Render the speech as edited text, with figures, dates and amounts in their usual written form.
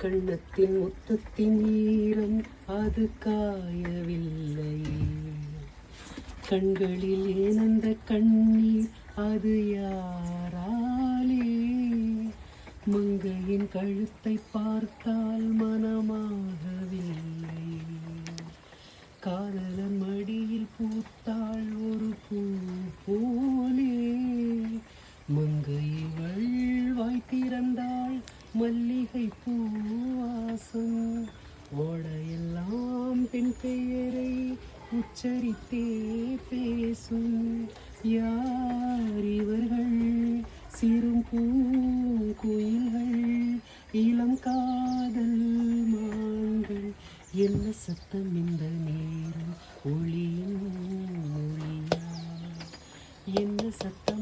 கண்ணத்தின் முத்தத்தின் ஈரம் அது காயவில்லை. கண்களில் ஏனந்த கண்ணீர் அது யாராலே? மங்கையின் கழுத்தை பார்த்தால் மனமாகவில்லை. காதலன் மடியில் பூத்தாள் ஒரு பூ போலே. மங்கையிவள் வாய் திறந்தாள் மல்லிகை பூவாசம். ஓடையெல்லாம் பெண் பெயரை உச்சரித்தே பேசும். யார் இவர்கள்? சிறும் பூங்குயில்கள், இளம் காதல் மான்கள். என்ன சத்தம் இந்த நேரம்? ஒளியின் ஒளியா? என்ன சத்தம்